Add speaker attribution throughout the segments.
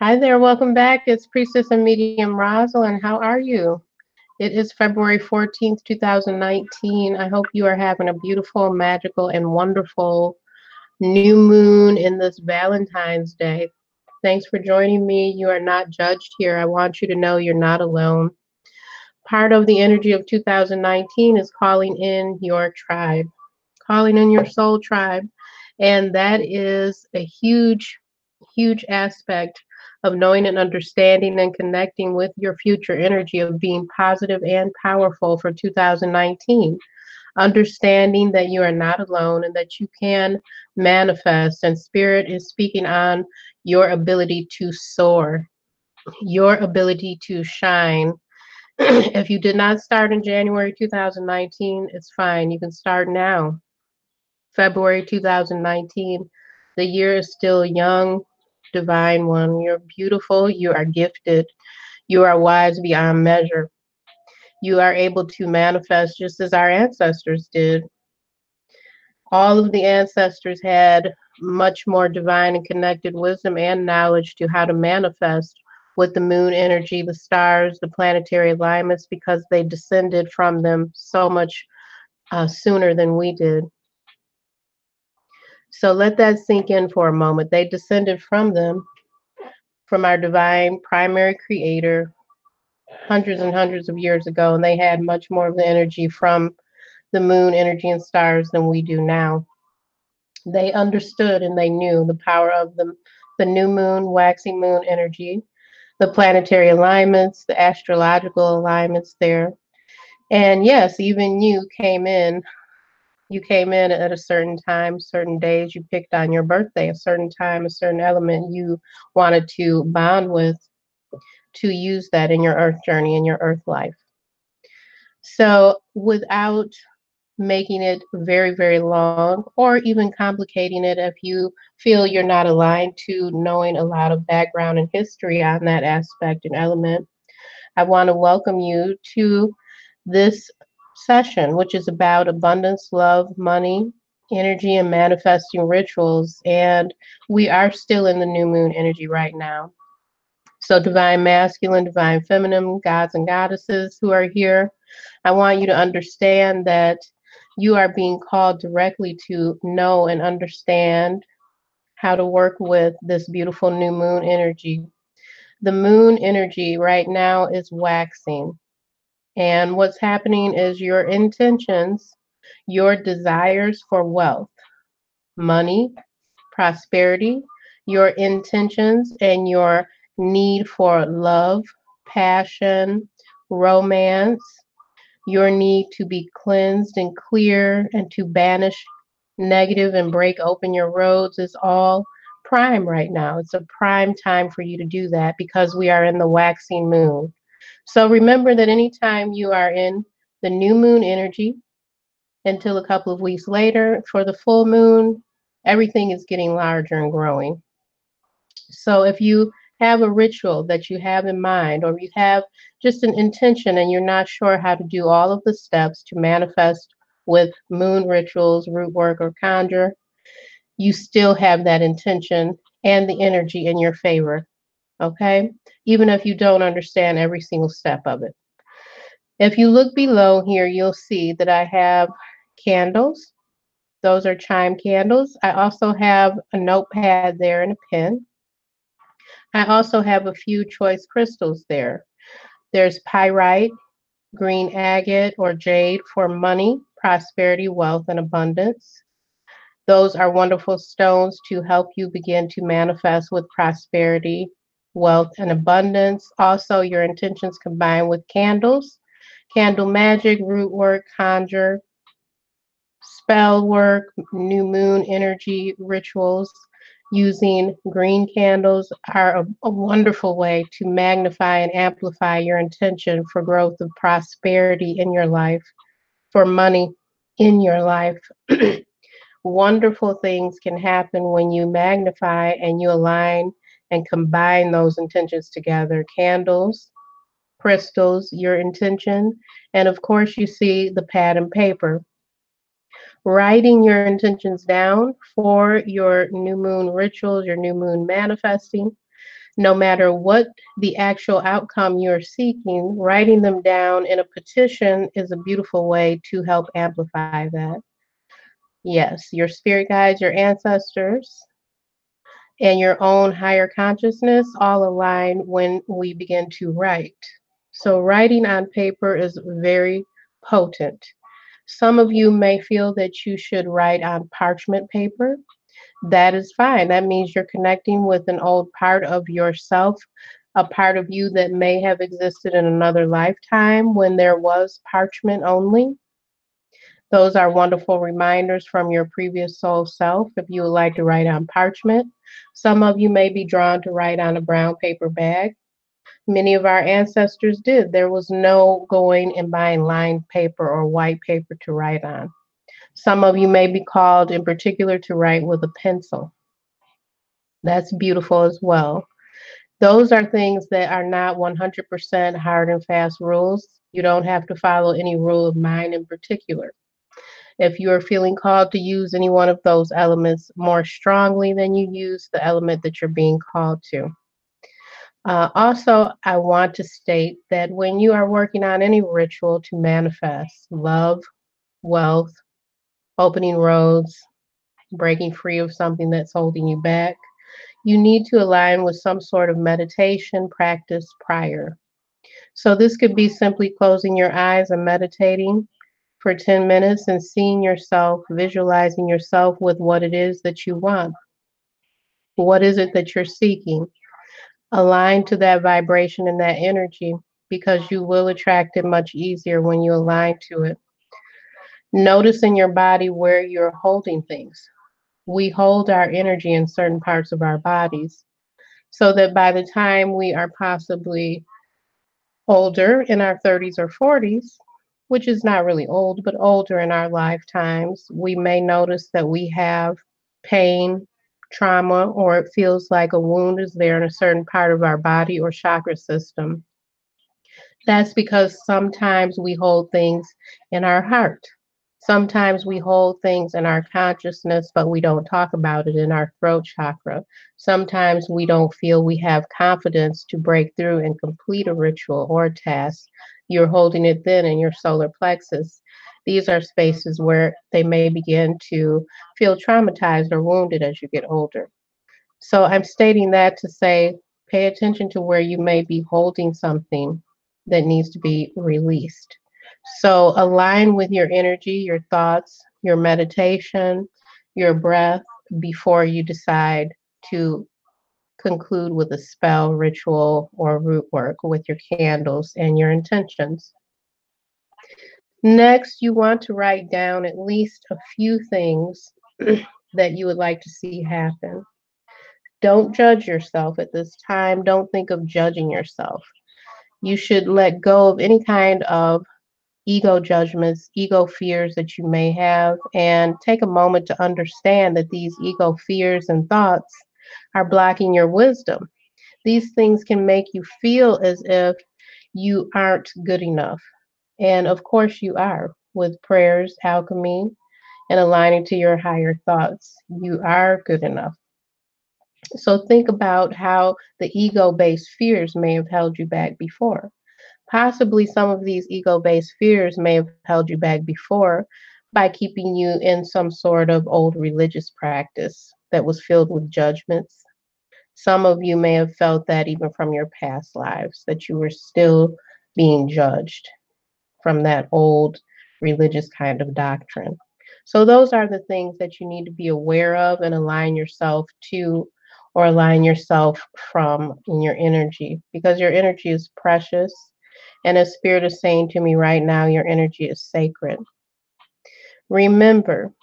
Speaker 1: Hi there, welcome back. It's Priestess and Medium Rosalind. How are you? It is February 14th, 2019. I hope you are having a beautiful, magical, and wonderful new moon in this Valentine's Day. Thanks for joining me. You are not judged here. I want you to know you're not alone. Part of the energy of 2019 is calling in your tribe, calling in your soul tribe. And that is a huge, huge aspect of knowing and understanding and connecting with your future energy of being positive and powerful for 2019. Understanding that you are not alone and that you can manifest, and Spirit is speaking on your ability to soar, your ability to shine. If you did not start in January 2019, it's fine. You can start now. February 2019. The year is still young, divine one. You're beautiful. You are gifted. You are wise beyond measure. You are able to manifest just as our ancestors did. All of the ancestors had much more divine and connected wisdom and knowledge to how to manifest with the moon energy, the stars, the planetary alignments, because they descended from them so much sooner than we did. So let that sink in for a moment. They descended from them, from our divine primary creator, hundreds and hundreds of years ago, and they had much more of the energy from the moon energy and stars than we do now. They understood and they knew the power of the new moon, waxing moon energy, the planetary alignments, the astrological alignments there. And yes, even you came in at a certain time, certain days, you picked on your birthday, a certain time, a certain element you wanted to bond with, to use that in your earth journey, in your earth life. So without making it very, very long or even complicating it, if you feel you're not aligned to knowing a lot of background and history on that aspect and element, I want to welcome you to this session, which is about abundance, love, money, energy, and manifesting rituals. And we are still in the new moon energy right now. So, divine masculine, divine feminine, gods and goddesses who are here, I want you to understand that you are being called directly to know and understand how to work with this beautiful new moon energy. The moon energy right now is waxing. And what's happening is your intentions, your desires for wealth, money, prosperity, your intentions and your need for love, passion, romance, your need to be cleansed and clear and to banish negative and break open your roads is all prime right now. It's a prime time for you to do that because we are in the waxing moon. So remember that anytime you are in the new moon energy until a couple of weeks later for the full moon, everything is getting larger and growing. So if you have a ritual that you have in mind, or you have just an intention and you're not sure how to do all of the steps to manifest with moon rituals, root work, or conjure, you still have that intention and the energy in your favor. Okay? Even if you don't understand every single step of it. If you look below here, you'll see that I have candles. Those are chime candles. I also have a notepad there and a pen. I also have a few choice crystals there. There's pyrite, green agate, or jade for money, prosperity, wealth, and abundance. Those are wonderful stones to help you begin to manifest with prosperity, wealth, and abundance. Also, your intentions combined with candles, candle magic, root work, conjure, spell work, new moon energy rituals. Using green candles are a wonderful way to magnify and amplify your intention for growth of prosperity in your life, for money in your life. Wonderful things can happen when you magnify and you align and combine those intentions together. Candles, crystals, your intention, and of course, you see the pad and paper. Writing your intentions down for your new moon rituals, your new moon manifesting. No matter what the actual outcome you're seeking, writing them down in a petition is a beautiful way to help amplify that. Yes, your spirit guides, your ancestors, and your own higher consciousness all align when we begin to write. So, writing on paper is very potent. Some of you may feel that you should write on parchment paper. That is fine. That means you're connecting with an old part of yourself, a part of you that may have existed in another lifetime when there was parchment only. Those are wonderful reminders from your previous soul self if you would like to write on parchment. Some of you may be drawn to write on a brown paper bag. Many of our ancestors did. There was no going and buying lined paper or white paper to write on. Some of you may be called in particular to write with a pencil. That's beautiful as well. Those are things that are not 100% hard and fast rules. You don't have to follow any rule of mine in particular. If you are feeling called to use any one of those elements more strongly, then you use the element that you're being called to. Also, I want to state that when you are working on any ritual to manifest love, wealth, opening roads, breaking free of something that's holding you back, you need to align with some sort of meditation practice prior. So this could be simply closing your eyes and meditating for 10 minutes and seeing yourself, visualizing yourself with what it is that you want. What is it that you're seeking? Align to that vibration and that energy because you will attract it much easier when you align to it. Notice in your body where you're holding things. We hold our energy in certain parts of our bodies so that by the time we are possibly older in our 30s or 40s, which is not really old, but older in our lifetimes, we may notice that we have pain, trauma, or it feels like a wound is there in a certain part of our body or chakra system. That's because sometimes we hold things in our heart. Sometimes we hold things in our consciousness, but we don't talk about it in our throat chakra. Sometimes we don't feel we have confidence to break through and complete a ritual or a task. You're holding it then in your solar plexus. These are spaces where they may begin to feel traumatized or wounded as you get older. So I'm stating that to say, pay attention to where you may be holding something that needs to be released. So align with your energy, your thoughts, your meditation, your breath before you decide to conclude with a spell, ritual, or root work with your candles and your intentions. Next, you want to write down at least a few things that you would like to see happen. Don't judge yourself at this time. Don't think of judging yourself. You should let go of any kind of ego judgments, ego fears that you may have, and take a moment to understand that these ego fears and thoughts are blocking your wisdom. These things can make you feel as if you aren't good enough. And of course, you are with prayers, alchemy, and aligning to your higher thoughts. You are good enough. So think about how the ego based fears may have held you back before. Possibly some of these ego based fears may have held you back before by keeping you in some sort of old religious practice that was filled with judgments. Some of you may have felt that even from your past lives, that you were still being judged from that old religious kind of doctrine. So, those are the things that you need to be aware of and align yourself to or align yourself from in your energy because your energy is precious. And as Spirit is saying to me right now, your energy is sacred. Remember,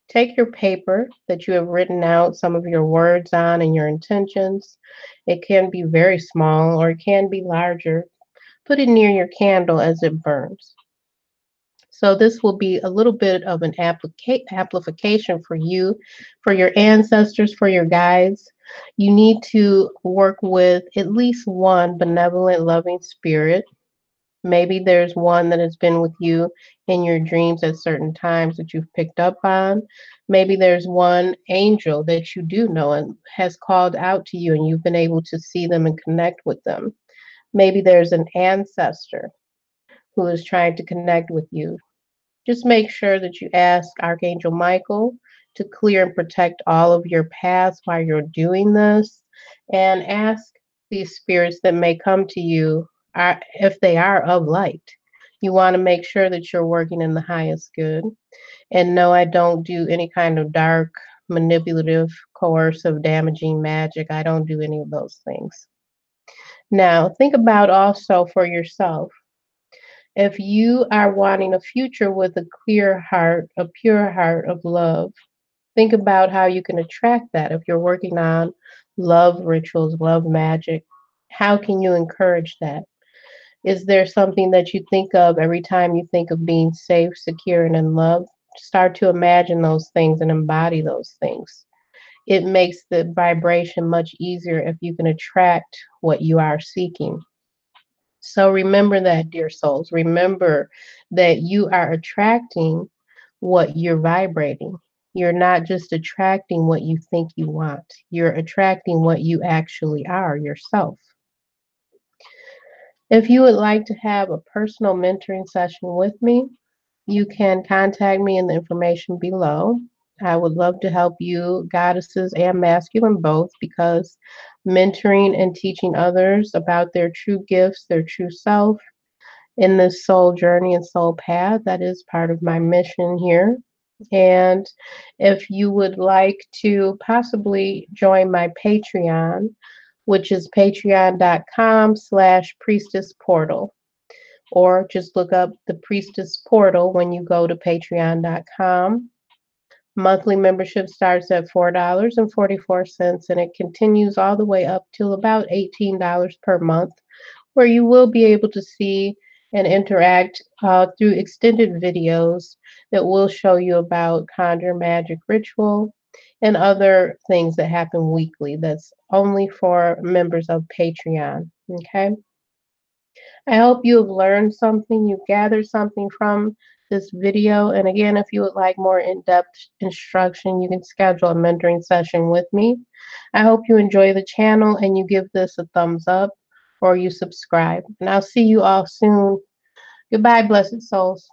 Speaker 1: take your paper that you have written out some of your words on and your intentions. It can be very small or it can be larger. Put it near your candle as it burns. So this will be a little bit of an amplification for you, for your ancestors, for your guides. You need to work with at least one benevolent, loving spirit. Maybe there's one that has been with you in your dreams at certain times that you've picked up on. Maybe there's one angel that you do know and has called out to you and you've been able to see them and connect with them. Maybe there's an ancestor who is trying to connect with you. Just make sure that you ask Archangel Michael to clear and protect all of your paths while you're doing this, and ask these spirits that may come to you if they are of light. You want to make sure that you're working in the highest good. And no, I don't do any kind of dark, manipulative, coercive, damaging magic. I don't do any of those things. Now, think about also for yourself. If you are wanting a future with a clear heart, a pure heart of love, think about how you can attract that. If you're working on love rituals, love magic, how can you encourage that? Is there something that you think of every time you think of being safe, secure, and in love? Start to imagine those things and embody those things. It makes the vibration much easier if you can attract what you are seeking. So remember that, dear souls. Remember that you are attracting what you're vibrating. You're not just attracting what you think you want, you're attracting what you actually are yourself. If you would like to have a personal mentoring session with me, you can contact me in the information below. I would love to help you, goddesses and masculine both, because mentoring and teaching others about their true gifts, their true self, in this soul journey and soul path. That is part of my mission here. And if you would like to possibly join my Patreon, which is patreon.com/priestess portal, or just look up the Priestess portal when you go to patreon.com. Monthly membership starts at $4.44 and it continues all the way up till about $18 per month, where you will be able to see and interact through extended videos that will show you about conjure magic ritual and other things that happen weekly. That's only for members of Patreon. Okay. I hope you have learned something, you've gathered something from this video. And again, if you would like more in-depth instruction, you can schedule a mentoring session with me. I hope you enjoy the channel and you give this a thumbs up or you subscribe. And I'll see you all soon. Goodbye, blessed souls.